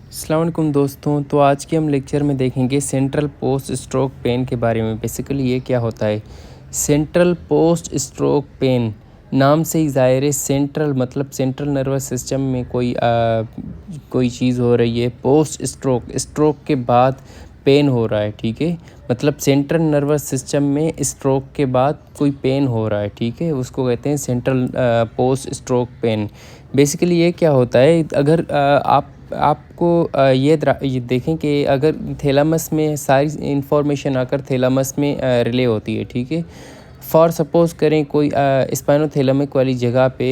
अस्सलाम वालेकुम दोस्तों। तो आज के हम लेक्चर में देखेंगे सेंट्रल पोस्ट स्ट्रोक पेन के बारे में। बेसिकली ये क्या होता है? सेंट्रल पोस्ट स्ट्रोक पेन नाम से ही ज़ाहिर है। सेंट्रल मतलब सेंट्रल नर्वस सिस्टम में कोई चीज़ हो रही है। पोस्ट स्ट्रोक, स्ट्रोक के बाद पेन हो रहा है, ठीक है। मतलब सेंट्रल नर्वस सिस्टम में स्ट्रोक के बाद कोई पेन हो रहा है, ठीक है, उसको कहते हैं central post stroke pain. Basically ये क्या होता है? अगर आपको ये देखें कि अगर थैलेमस में सारी इन्फॉर्मेशन आकर थैलेमस में रिले होती है, ठीक है। फॉर सपोज़ करें कोई स्पाइनोथैलेमिक वाली जगह पे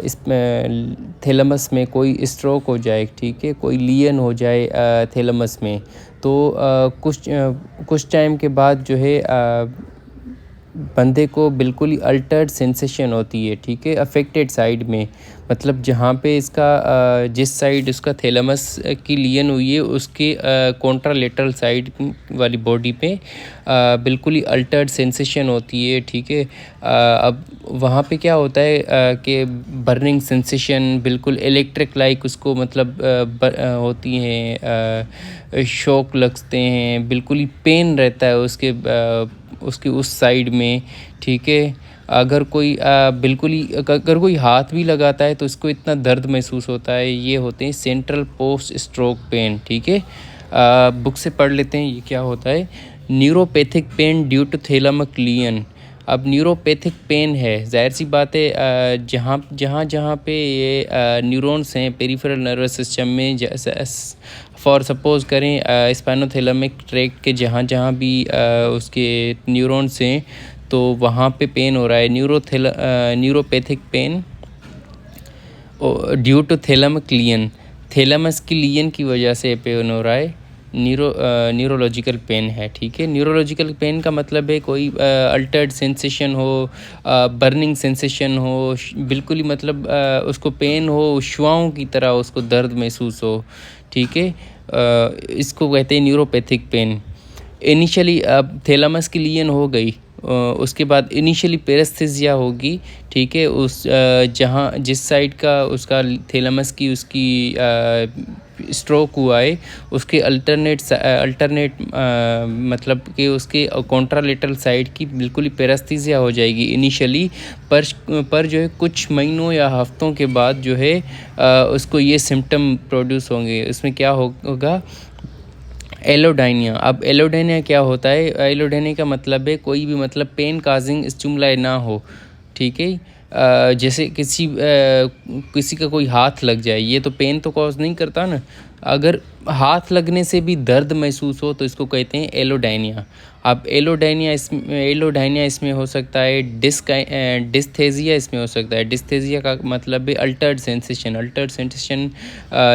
इसमें थैलेमस में कोई स्ट्रोक हो जाए, ठीक है, कोई लीजन हो जाए थैलेमस में, तो कुछ टाइम के बाद जो है बंदे को बिल्कुल ही अल्टर्ड सेंसेशन होती है, ठीक है, अफेक्टेड साइड में। मतलब जहाँ पे इसका जिस साइड उसका थैलेमस की लीजन हुई है उसके कॉन्ट्रालेटरल साइड वाली बॉडी पे बिल्कुल ही अल्टर्ड सेंसेशन होती है, ठीक है। अब वहाँ पे क्या होता है कि बर्निंग सेंसेशन बिल्कुल इलेक्ट्रिक लाइक उसको मतलब होती हैं, शॉक लगते हैं, बिल्कुल ही पेन रहता है उसकी उस साइड में, ठीक है। अगर कोई बिल्कुल ही अगर कोई हाथ भी लगाता है तो इसको इतना दर्द महसूस होता है। ये होते हैं सेंट्रल पोस्ट स्ट्रोक पेन, ठीक है। बुक से पढ़ लेते हैं ये क्या होता है। Neuropathic pain due to thalamic lesion. अब न्यूरोपैथिक पेन है, जाहिर सी बात है, जहाँ पे ये न्यूरॉन्स हैं पेरिफेरल नर्वस सिस्टम में, फॉर सपोज़ करें स्पाइनोथैलेमिक ट्रैक्ट के जहाँ जहाँ भी उसके न्यूरॉन्स हैं तो वहाँ पे पेन हो रहा है। Neuropathic pain due to thalamic lesion, thalamus की लीजन की वजह से पेन हो रहा है। न्यूरोलॉजिकल पेन है, ठीक है। न्यूरोलॉजिकल पेन का मतलब है कोई अल्टर्ड सेंसेशन हो, बर्निंग सेंसेशन हो, बिल्कुल ही मतलब उसको पेन हो, शुआओं की तरह उसको दर्द महसूस हो, ठीक है। इसको कहते हैं न्यूरोपैथिक पेन। इनिशियली अब थैलेमस की लीजन हो गई, उसके बाद इनिशियली पेरेस्थीसिया होगी, ठीक है। जहाँ जिस साइड का उसका थैलेमस की उसकी स्ट्रोक हुआ है उसके अल्टरनेट मतलब कि उसके कॉन्ट्रालेटरल साइड की बिल्कुल ही पेरेस्थीसिया हो जाएगी इनिशियली। पर जो है कुछ महीनों या हफ्तों के बाद जो है उसको ये सिम्टम प्रोड्यूस होंगे। उसमें क्या होगा? एलोडाइनिया। अब एलोडाइनिया क्या होता है? एलोडाइनिया का मतलब है कोई भी मतलब पेन काजिंग स्टिमुलाई ना हो, ठीक है। जैसे किसी का कोई हाथ लग जाए, ये तो पेन तो कॉज नहीं करता ना। अगर हाथ लगने से भी दर्द महसूस हो तो इसको कहते हैं एलोडाइनिया। अब एलोडाइनिया इसमें हो सकता है, डिस्थेजिया इसमें हो सकता है। डिस्थेजिया का मतलब है अल्टर्ड सेंसेशन,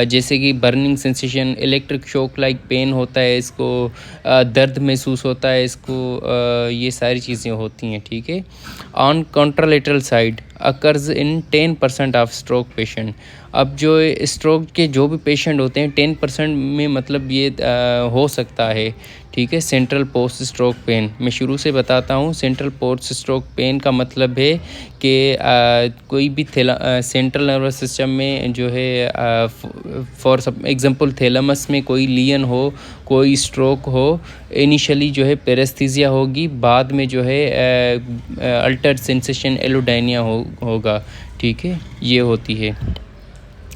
जैसे कि burning sensation, electric shock like pain होता है इसको, दर्द महसूस होता है इसको, ये सारी चीज़ें होती हैं, ठीक है। On contralateral side occurs in 10% of stroke patient. अब जो स्ट्रोक के जो भी पेशेंट होते हैं 10% में मतलब ये हो सकता है, ठीक है। सेंट्रल पोस्ट स्ट्रोक पेन मैं शुरू से बताता हूँ। सेंट्रल पोस्ट स्ट्रोक पेन का मतलब है कि कोई भी सेंट्रल नर्वस सिस्टम में जो है फॉर एग्जांपल थैलेमस में कोई लीजन हो, कोई स्ट्रोक हो, इनिशियली जो है पेरेस्थीसिया होगी, बाद में जो है अल्टर्ड सेंसेशन एलोडाइनिया होगा, ठीक है, ये होती है।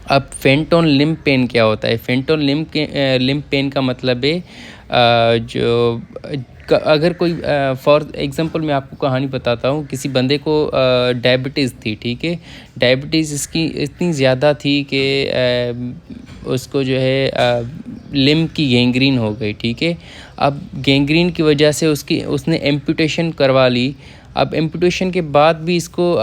अब फेंटोन लिम्ब पेन क्या होता है? फेंटोन लिम्ब पेन का मतलब है अगर कोई फॉर एग्जांपल मैं आपको कहानी बताता हूँ। किसी बंदे को डायबिटीज़ थी, ठीक है। डायबिटीज़ इसकी इतनी ज़्यादा थी कि उसको जो है लिम्ब की गैंग्रीन हो गई, ठीक है। अब गैंग्रीन की वजह से उसने एम्पुटेशन करवा ली। अब एम्पुटेशन के बाद भी इसको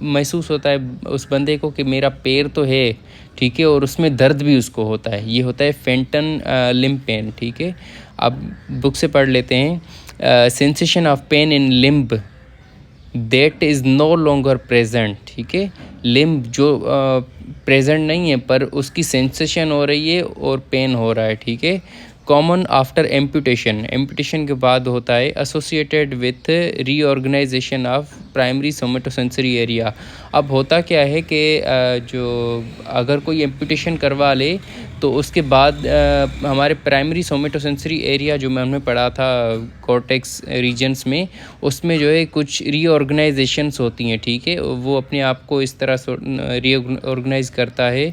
महसूस होता है उस बंदे को कि मेरा पैर तो है, ठीक है, और उसमें दर्द भी उसको होता है। ये होता है फेंटन लिम्ब पेन, ठीक है। अब बुक से पढ़ लेते हैं। Sensation of pain in limb that is no longer present, ठीक है। लिम्ब जो प्रेजेंट नहीं है पर उसकी सेंसेशन हो रही है और पेन हो रहा है, ठीक है। कॉमन आफ्टर एम्पुटेशन के बाद होता है, associated with reorganization of primary somatosensory area. अब होता क्या है कि जो अगर कोई एम्पुटेशन करवा ले तो उसके बाद हमारे प्राइमरी सोमेटोसेंसरी एरिया जो हमने पढ़ा था कॉर्टेक्स रीजन्स में, उसमें जो है कुछ रीऑर्गेनाइजेशंस होती हैं, ठीक है। वो अपने आप को इस तरह रीऑर्गेनाइज करता है,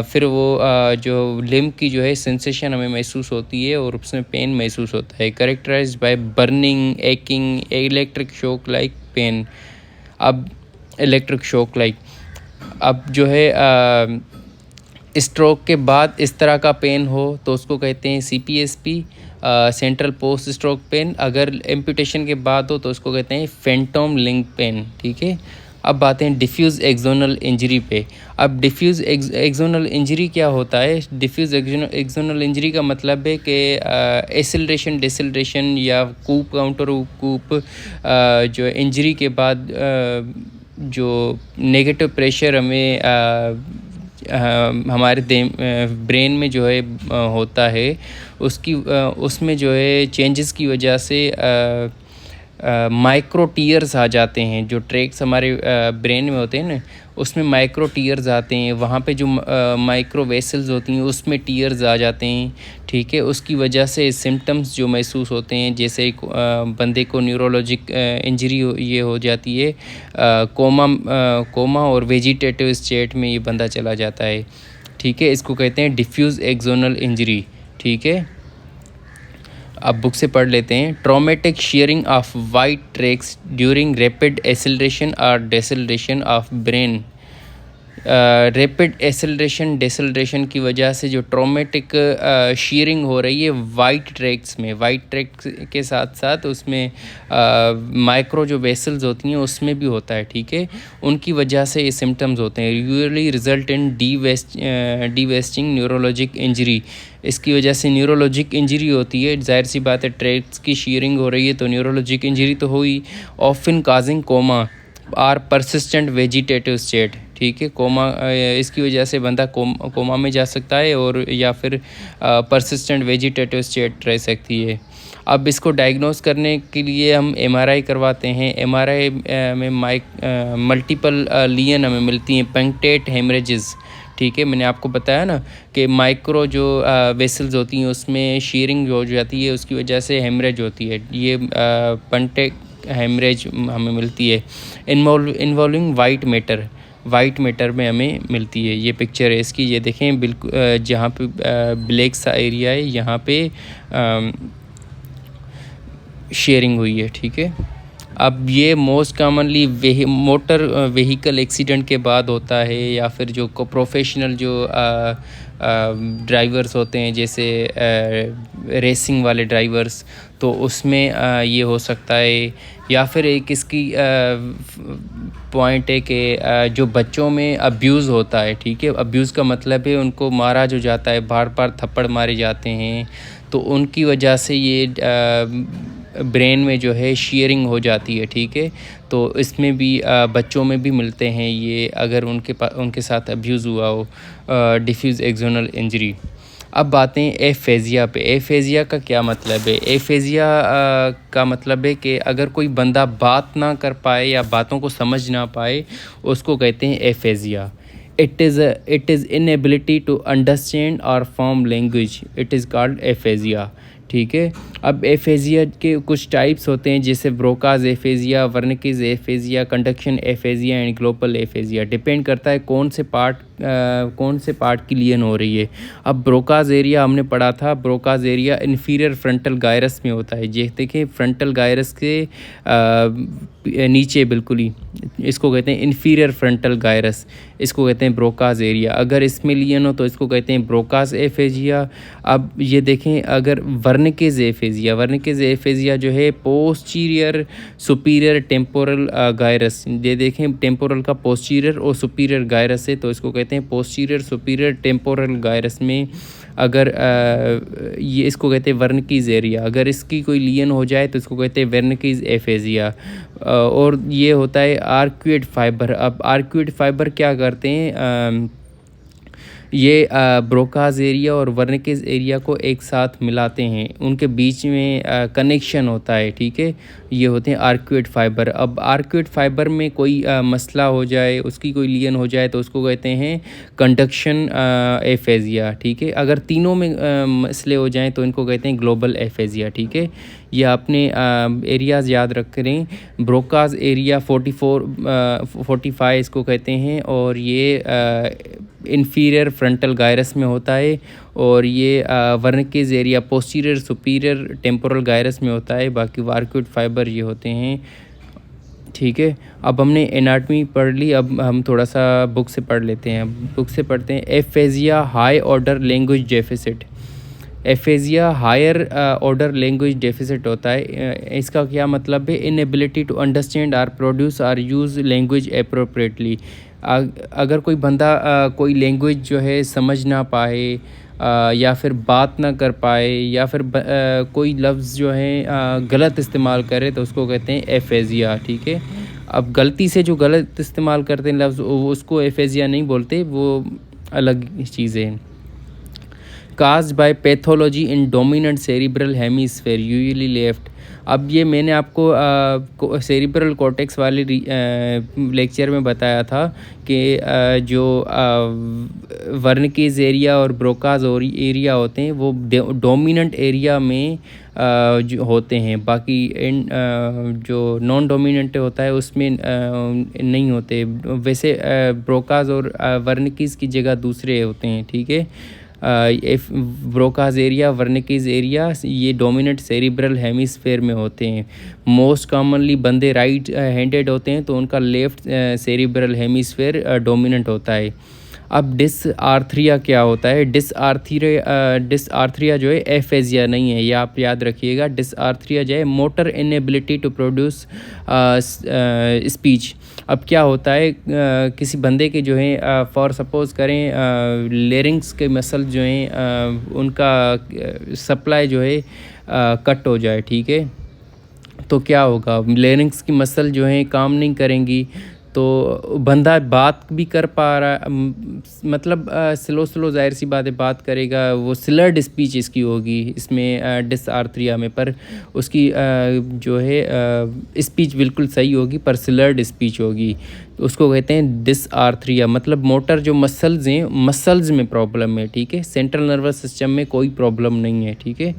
फिर वो जो लिम्ब की जो है सेंसेशन हमें महसूस होती है और उसमें पेन महसूस होता है, characterized by burning, aching, electric shock like pain. अब इलेक्ट्रिक शॉक लाइक, अब जो है स्ट्रोक के बाद इस तरह का पेन हो तो उसको कहते हैं CPSP, central post stroke pain. अगर एम्पुटेशन के बाद हो तो उसको कहते हैं फैंटम लिंक पेन, ठीक है। अब बातें हैं डिफ्यूज़ एक्सोनल इंजरी पे। अब डिफ्यूज़ एक्सोनल इंजरी क्या होता है? डिफ्यूज़ एक्सोनल इंजरी का मतलब है कि एसिलरेशन, डिसलरेशन या कूप, काउंटर कूप, जो इंजरी के बाद जो नेगेटिव प्रेशर हमें हमारे ब्रेन में जो है होता है, उसमें जो है चेंजेस की वजह से माइक्रो टीयर्स आ जाते हैं। जो ट्रैक्स हमारे ब्रेन में होते हैं ना, उसमें माइक्रो टीयर्स आते हैं। वहाँ पे जो माइक्रो वेसल्स होती हैं उसमें टीयर्स आ जाते हैं, ठीक है। उसकी वजह से सिम्टम्स जो महसूस होते हैं, जैसे बंदे को न्यूरोलॉजिक इंजरी ये हो जाती है, कोमा और वेजिटेटिव स्टेट में ये बंदा चला जाता है, ठीक है। इसको कहते हैं डिफ्यूज़ एक्सोनल इंजरी, ठीक है। अब बुक से पढ़ लेते हैं। Traumatic sharing of white tracks during rapid acceleration और डेसिलरेशन ऑफ ब्रेन। रैपिड एसिलरेशन डेसिलरेशन की वजह से जो ट्रॉमेटिक शीयरिंग हो रही है वाइट ट्रैक्स में, वाइट ट्रैक्स के साथ साथ उसमें माइक्रो जो वेसल्स होती हैं उसमें भी होता है, ठीक है। उनकी वजह से ये सिम्टम्स होते हैं। Usually result in devastating neurologic injury. इसकी वजह से न्यूरोलॉजिक इंजरी होती है। जाहिर सी बात है, ट्रैक्स की शीयरिंग हो रही है तो न्यूरोलॉजिक इंजरी तो हुई। Often causing coma or persistent vegetative state, ठीक है। कोमा, इसकी वजह से बंदा कोमा में जा सकता है और या फिर परसिस्टेंट वेजिटेटिव स्टेट रह सकती है। अब इसको डायग्नोस करने के लिए हम MRI करवाते हैं। MRI में मल्टीपल लीजन हमें मिलती हैं, पंक्टेट हेमरेजेस, ठीक है। मैंने आपको बताया ना कि माइक्रो जो वेसल्स होती हैं उसमें शीयरिंग हो जाती है, उसकी वजह से हेमरेज होती है। ये पंक्टेट हेमरेज हमें मिलती है। इन्वॉल्विंग वाइट मैटर में हमें मिलती है। ये पिक्चर है इसकी, ये देखें, बिल्कुल जहाँ पे ब्लैक सा एरिया है यहाँ पे शेयरिंग हुई है, ठीक है। अब ये most commonly motor vehicle accident के बाद होता है, या फिर जो प्रोफेशनल जो ड्राइवर्स होते हैं, जैसे रेसिंग वाले ड्राइवर्स, तो उसमें ये हो सकता है। या फिर एक इसकी पॉइंट है कि जो बच्चों में अब्यूज़ होता है, ठीक है। अब्यूज़ का मतलब है उनको मारा जो जाता है, बार बार थप्पड़ मारे जाते हैं, तो उनकी वजह से ये ब्रेन में जो है शीयरिंग हो जाती है, ठीक है। तो इसमें भी बच्चों में भी मिलते हैं ये, अगर उनके साथ अब्यूज़ हुआ हो, डिफ्यूज़ एक्सोनल इंजरी। अब बातें एफेजिया पे। एफेजिया का क्या मतलब है? एफेजिया का मतलब है कि अगर कोई बंदा बात ना कर पाए या बातों को समझ ना पाए, उसको कहते हैं aphasia. It is inability to understand और form language, it is called aphasia, ठीक है। अब एफेजिया के कुछ टाइप्स होते हैं, जैसे Broca's aphasia, Wernicke's aphasia, conduction aphasia and global aphasia. Depend करता है कौन से पार्ट की लीजन हो रही है। अब ब्रोकाज एरिया हमने पढ़ा था, Broca's area inferior frontal gyrus में होता है। ये देखिए, फ्रंटल गायरस के नीचे बिल्कुल ही, इसको कहते हैं इन्फीरियर फ्रंटल गायरस, इसको कहते हैं ब्रोकाज एरिया। अगर इसमें लीजन हो तो इसको कहते हैं ब्रोकाज एफेजिया। अब ये देखें, अगर वर्निकीज एफेजिया जो है पोस्टीरियर सुपीरियर टेम्पोरल गायरस, ये देखें टेम्पोरल का पोस्टीरियर और सुपीरियर गायरस है, तो इसको कहते हैं पोस्टीरियर सुपीरियर टेम्पोरल गायरस में अगर ये, इसको कहते हैं वर्निकीज एरिया। अगर इसकी कोई लीजन हो जाए तो इसको कहते हैं वर्निकीज एफेजिया। और ये होता है आर्क्यूएट फाइबर। अब आर्क्यूएट फाइबर क्या करते हैं, ये ब्रोकाज एरिया और वर्निकेज एरिया को एक साथ मिलाते हैं, उनके बीच में कनेक्शन होता है, ठीक है। ये होते हैं आर्क्यूएट फाइबर। अब आर्क्यूएट फाइबर में कोई मसला हो जाए, उसकी कोई लीन हो जाए, तो उसको कहते हैं कंडक्शन एफेजिया, ठीक है। अगर तीनों में मसले हो जाएं तो इनको कहते हैं ग्लोबल एफेजिया, ठीक है। ये आपने एरियाज़ याद रख करें। ब्रोकाज एरिया 45 इसको कहते हैं, और ये इन्फीरियर फ्रंटल गायरस में होता है, और ये Wernicke's area posterior superior temporal gyrus में होता है। बाकी आर्क्यूएट फाइबर ये होते हैं, ठीक है। अब हमने एनाटमी पढ़ ली, अब हम थोड़ा सा बुक से पढ़ लेते हैं। बुक से पढ़ते हैं। Aphasia high order language deficit. Aphasia higher order language deficit होता है। इसका क्या मतलब है? Inability to understand or produce or use language appropriately. अगर कोई बंदा कोई लैंग्वेज जो है समझ ना पाए, या फिर बात ना कर पाए, या फिर कोई लफ्ज़ जो है गलत इस्तेमाल करे, तो उसको कहते हैं एफेजिया, ठीक है। अब गलती से जो गलत इस्तेमाल करते हैं लफ्ज़, उसको एफेजिया नहीं बोलते, वो अलग चीज़ है। कास्ड बाय पैथोलॉजी इन dominant cerebral hemisphere usually left. अब ये मैंने आपको सेरिब्रल कॉर्टेक्स वाले लेक्चर में बताया था कि जो वर्निकेज एरिया और ब्रोकाज एरिया होते हैं वो डोमिनेंट एरिया में जो होते हैं। बाकी जो नॉन डोमिनेंट होता है उसमें नहीं होते। वैसे ब्रोकाज और वर्निकेज की जगह दूसरे होते हैं, ठीक है। ब्रोकाज एरिया वर्निकेज एरिया ये डोमिनेंट सेरिब्रल हेमिस्फेयर में होते हैं। मोस्ट कॉमनली बंदे राइट हैंडेड होते हैं, तो उनका लेफ्ट सेरिब्रल हेमिस्फेयर डोमिनेंट होता है। अब डिसआर्थरिया क्या होता है? डिसआर्थरिया जो है एफेजिया नहीं है, ये आप याद रखिएगा। डिसआर्थरिया जो है motor inability to produce speech. अब क्या होता है, किसी बंदे के जो है फॉर सपोज करें लेरिंग्स के मसल जो हैं उनका सप्लाई जो है कट हो जाए, ठीक है। तो क्या होगा? लेरिंग्स की मसल जो है काम नहीं करेंगी, तो बंदा बात भी कर पा रहा, मतलब स्लो ज़ाहिर सी बात है बात करेगा, वो स्लर्ड स्पीच इसकी होगी इसमें डिसआर्थरिया में। पर उसकी जो है स्पीच बिल्कुल सही होगी, पर स्लर्ड स्पीच होगी। उसको कहते हैं डिसआर्थरिया। मतलब मोटर जो मसल्स हैं, मसल्स में प्रॉब्लम है, ठीक है। सेंट्रल नर्वस सिस्टम में कोई प्रॉब्लम नहीं है, ठीक है।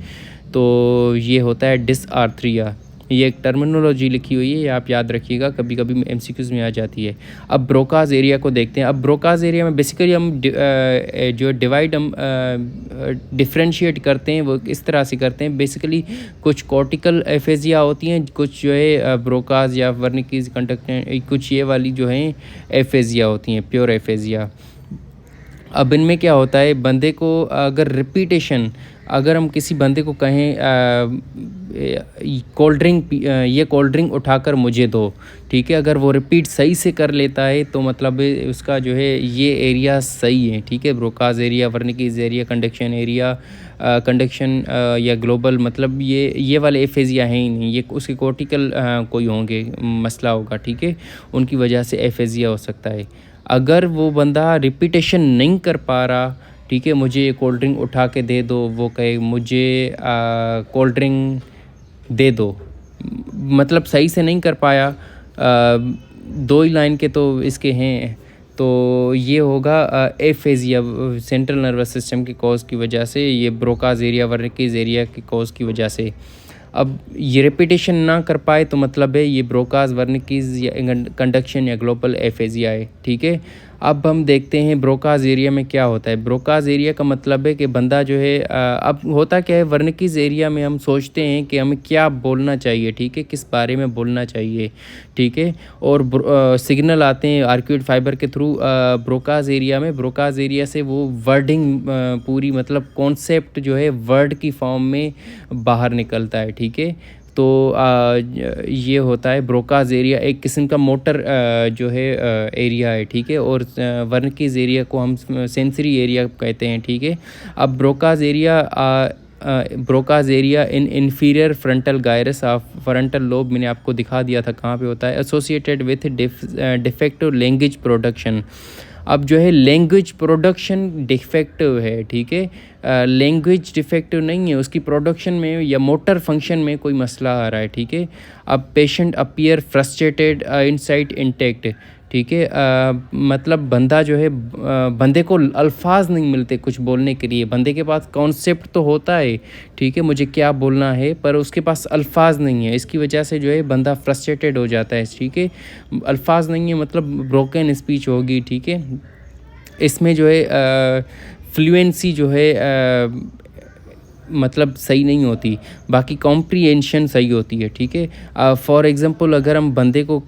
तो ये होता है डिसआर्थरिया। ये एक टर्मिनोलॉजी लिखी हुई है, ये आप याद रखिएगा, कभी कभी एमसीक्यूज़ में आ जाती है। अब ब्रोकाज एरिया को देखते हैं। अब ब्रोकाज एरिया में बेसिकली हम जो डिवाइड हम डिफ्रेंशिएट करते हैं वो इस तरह से करते हैं। बेसिकली कुछ कॉर्टिकल एफेजिया होती हैं, कुछ जो है ब्रोकाज या वर्निकेज कंडक्टेंट, कुछ ये वाली जो हैं एफेजिया होती हैं, प्योर एफेजिया। अब इनमें क्या होता है, बंदे को अगर रिपीटेशन, अगर हम किसी बंदे को कहें कोल्ड ड्रिंक, ये कोल्ड ड्रिंक उठाकर मुझे दो, ठीक है। अगर वो रिपीट सही से कर लेता है तो मतलब उसका जो है ये एरिया सही है, ठीक है। Broca's area, Wernicke's area, conduction area, conduction या ग्लोबल, मतलब ये वाले एफेजिया हैं ही नहीं, ये उसके कॉर्टिकल कोई होंगे, मसला होगा, ठीक है। उनकी वजह से एफेजिया हो सकता है। अगर वो बंदा रिपीटेशन नहीं कर पा रहा, ठीक है, मुझे ये कोल्ड ड्रिंक उठा के दे दो, वो कहे मुझे कोल्ड ड्रिंक दे दो, मतलब सही से नहीं कर पाया, दो ही लाइन के तो इसके हैं, तो ये होगा एफेजिया सेंट्रल नर्वस सिस्टम के कॉज की वजह से, ये ब्रोकाज एरिया वर्निकेज एरिया के कॉज की वजह से। अब ये रिपीटेशन ना कर पाए तो मतलब है ये ब्रोकाज वर्निकेज या कंडक्शन या ग्लोबल एफेजिया है, ठीक है। अब हम देखते हैं ब्रोकाज एरिया में क्या होता है। ब्रोकाज एरिया का मतलब है कि बंदा जो है अब होता क्या है, वर्निकेज एरिया में हम सोचते हैं कि हमें क्या बोलना चाहिए, ठीक है, किस बारे में बोलना चाहिए, ठीक है। और सिग्नल आते हैं आर्क्यूएट फाइबर के थ्रू ब्रोकाज एरिया में। ब्रोकाज एरिया से वो वर्डिंग पूरी, मतलब कॉन्सेप्ट जो है वर्ड की फॉर्म में बाहर निकलता है, ठीक है। तो ये होता है ब्रोकाज एरिया, एक किस्म का मोटर जो है एरिया है, ठीक है। और वर्निकेज एरिया को हम सेंसरी एरिया कहते हैं, ठीक है। अब Broca's area in inferior frontal gyrus of frontal lobe, मैंने आपको दिखा दिया था कहाँ पे होता है, associated with defective language production. अब जो है लैंग्वेज प्रोडक्शन डिफेक्टिव है, ठीक है। लैंग्वेज डिफेक्टिव नहीं है, उसकी प्रोडक्शन में या मोटर फंक्शन में कोई मसला आ रहा है, ठीक है। अब patient appear frustrated inside intact, ठीक है। मतलब बंदा जो है बंदे को अल्फाज नहीं मिलते कुछ बोलने के लिए। बंदे के पास कॉन्सेप्ट तो होता है, ठीक है, मुझे क्या बोलना है, पर उसके पास अल्फाज नहीं है। इसकी वजह से जो है बंदा फ्रस्ट्रेटेड हो जाता है, ठीक है। अल्फाज नहीं है मतलब ब्रोकन स्पीच होगी, ठीक है। इसमें जो है फ्लुएंसी जो है मतलब सही नहीं होती, बाकी कॉम्प्रिहेंशन सही होती है, ठीक है। फॉर एग्ज़ाम्पल अगर हम बंदे को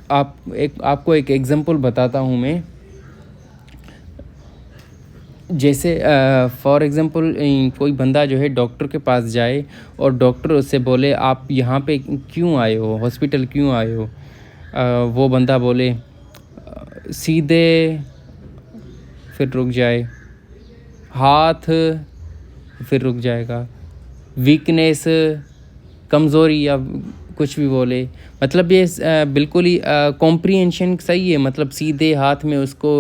आपको एक एग्ज़ाम्पल बताता हूँ मैं। जैसे फॉर एग्ज़ाम्पल कोई बंदा जो है डॉक्टर के पास जाए और डॉक्टर उससे बोले आप यहाँ पे क्यों आए हो, हॉस्पिटल क्यों आए हो। वो बंदा बोले सीधे, फिर रुक जाए, हाथ, फिर रुक जाएगा, वीकनेस, कमज़ोरी या कुछ भी बोले। मतलब ये बिल्कुल ही कॉम्प्रिहेंशन सही है, मतलब सीधे हाथ में उसको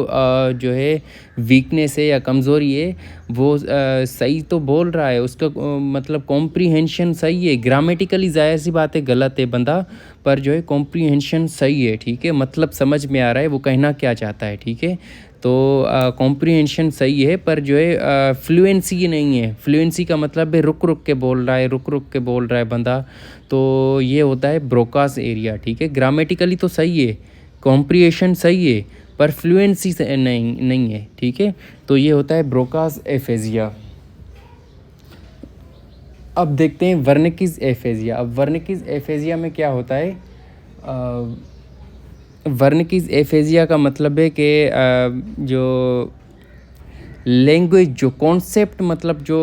जो है वीकनेस है या कमज़ोरी है, वो सही तो बोल रहा है, उसका मतलब कॉम्प्रिहेंशन सही है। ग्रामेटिकली ज़ाहिर सी बात है गलत है बंदा, पर जो है कॉम्प्रिहेंशन सही है, ठीक है। मतलब समझ में आ रहा है वो कहना क्या चाहता है, ठीक है। तो कॉम्प्रिहेंशन सही है, पर जो है फ्लुएंसी नहीं है। फ्लुएंसी का मतलब है रुक रुक के बोल रहा है, रुक रुक के बोल रहा है बंदा, तो ये होता है ब्रोकास एरिया, ठीक है। ग्रामेटिकली तो सही है, कॉम्प्रिहेंशन सही है, पर फ्लुएंसी नहीं है, ठीक है। तो ये होता है ब्रोकास एफेजिया। अब देखते हैं वर्निकीज एफेजिया। अब वर्निकीज एफेजिया में क्या होता है। वर्निकीज एफेजिया का मतलब है कि जो लैंग्वेज, जो कॉन्सेप्ट, मतलब जो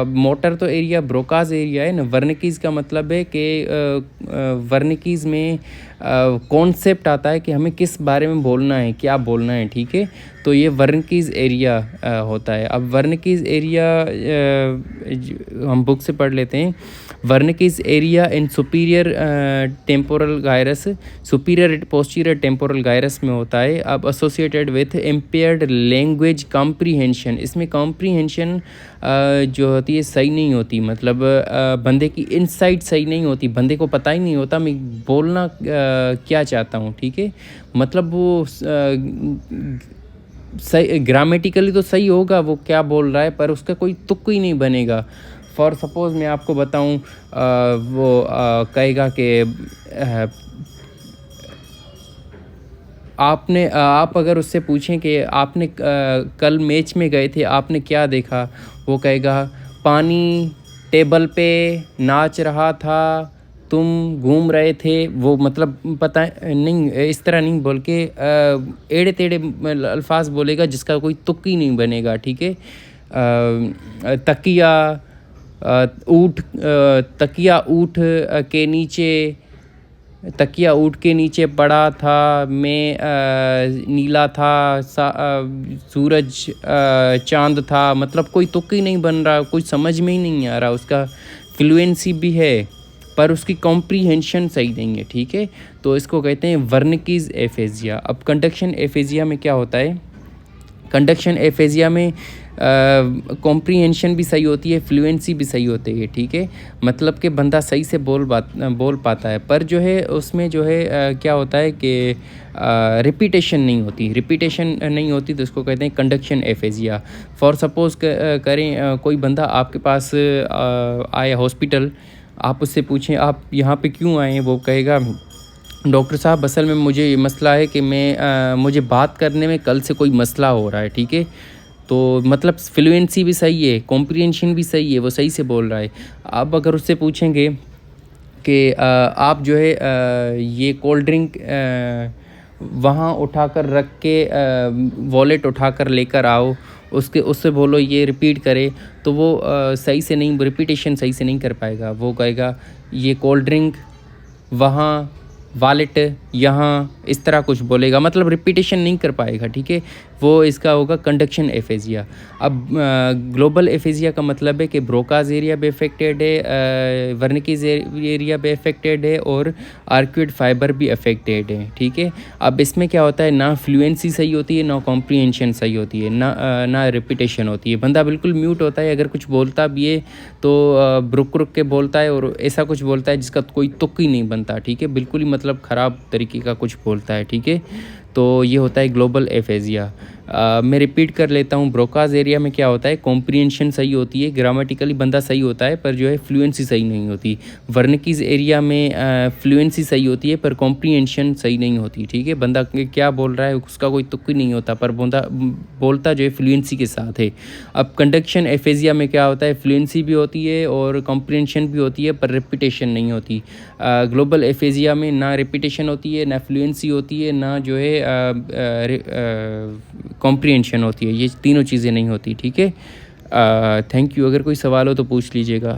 मोटर तो एरिया ब्रोकाज एरिया है ना, वर्निकीज का मतलब है कि वर्निकीज में कॉन्सेप्ट आता है कि हमें किस बारे में बोलना है, क्या बोलना है, ठीक है। तो ये वर्निकीज एरिया होता है। अब वर्निकीज एरिया हम बुक से पढ़ लेते हैं। Wernicke's area in superior temporal gyrus, superior posterior temporal gyrus में होता है। अब associated with impaired language comprehension, इसमें कॉम्प्रीहेंशन जो होती है सही नहीं होती, मतलब बंदे की इनसाइट सही नहीं होती, बंदे को पता ही नहीं होता मैं बोलना क्या चाहता हूँ, ठीक है। मतलब वो सही ग्रामेटिकली तो सही होगा वो क्या बोल रहा है, पर उसका कोई तुक ही नहीं बनेगा। फॉर सपोज़ मैं आपको बताऊं, वो कहेगा कि आप अगर उससे पूछें कि आपने कल मैच में गए थे, आपने क्या देखा, वो कहेगा पानी टेबल पे नाच रहा था, तुम घूम रहे थे। वो मतलब पता नहीं, इस तरह नहीं बोल के एड़े टेढ़े अल्फाज बोलेगा जिसका कोई तुक ही नहीं बनेगा, ठीक है। तकिया तकिया ऊँट के नीचे, तकिया ऊँट के नीचे पड़ा था मैं, नीला था, सूरज चांद था। मतलब कोई तुक ही नहीं बन रहा, कोई समझ में ही नहीं आ रहा। उसका फ्लुएंसी भी है पर उसकी कॉम्प्रीहेंशन सही नहीं है, ठीक है। तो इसको कहते हैं वर्निकीज एफेजिया। अब कंडक्शन एफेजिया में क्या होता है। कंडक्शन एफेजिया में कॉम्प्रीहेंशन भी सही होती है, फ्लुएंसी भी सही होती है, ठीक है। मतलब कि बंदा सही से बोल पाता है, पर जो है उसमें जो है क्या होता है कि रिपीटेशन नहीं होती। रिपीटेशन नहीं होती तो इसको कहते हैं कंडक्शन एफेजिया। फॉर सपोज़ करें कोई बंदा आपके पास आया हॉस्पिटल, आप उससे पूछें आप यहाँ पे क्यों आए हैं, वो कहेगा डॉक्टर साहब असल में मुझे ये मसला है कि मुझे बात करने में कल से कोई मसला हो रहा है, ठीक है। तो मतलब फ्लुएंसी भी सही है, कॉम्प्रीहेंशन भी सही है, वो सही से बोल रहा है। अब अगर उससे पूछेंगे कि आप जो है ये कोल्ड ड्रिंक वहाँ उठाकर रख के वॉलेट उठाकर लेकर आओ, उससे बोलो ये रिपीट करे, तो वो सही से नहीं, रिपीटेशन सही से नहीं कर पाएगा। वो कहेगा ये कोल्ड ड्रिंक वहाँ, वॉलेट यहाँ, इस तरह कुछ बोलेगा, मतलब रिपीटेशन नहीं कर पाएगा, ठीक है। वो इसका होगा कंडक्शन एफेजिया। अब ग्लोबल एफेजिया का मतलब है कि ब्रोकाज एरिया भी अफेक्टेड है, वर्निकीज एरिया भी अफेक्टेड है और आर्क्यूड फाइबर भी अफेक्टेड है, ठीक है। अब इसमें क्या होता है, ना फ्लुएंसी सही होती है, ना कॉम्प्रीहेंशन सही होती है, ना रिपीटेशन होती है। बंदा बिल्कुल म्यूट होता है, अगर कुछ बोलता भी है तो रुक रुक के बोलता है और ऐसा कुछ बोलता है जिसका कोई तुक ही नहीं बनता, ठीक है। बिल्कुल ही मतलब ख़राब तरीके का कुछ बोलता है, ठीक है। तो ये होता है ग्लोबल एफेजिया। मैं रिपीट कर लेता हूँ, ब्रोकाज एरिया में क्या होता है, कॉम्प्रीहेंशन सही होती है, ग्रामेटिकली बंदा सही होता है, पर जो है फ्लुएंसी सही नहीं होती। वर्निकीज एरिया में फ्लुएंसी सही होती है पर कॉम्प्रीहेंशन सही नहीं होती, ठीक है। बंदा क्या बोल रहा है उसका कोई तुक ही नहीं होता, पर बंदा बोलता जो है फ्लुएंसी के साथ है। अब कंडक्शन एफेजिया में क्या होता है, फ्लुएंसी भी होती है और कॉम्प्रीहेंशन भी होती है पर रिपीटेशन नहीं होती। ग्लोबल एफेजिया में ना रिपीटेशन होती है, ना फ्लुएंसी होती है, ना जो है कॉम्प्रीहेंशन होती है। ये तीनों चीज़ें नहीं होती, ठीक है। Thank you. अगर कोई सवाल हो तो पूछ लीजिएगा।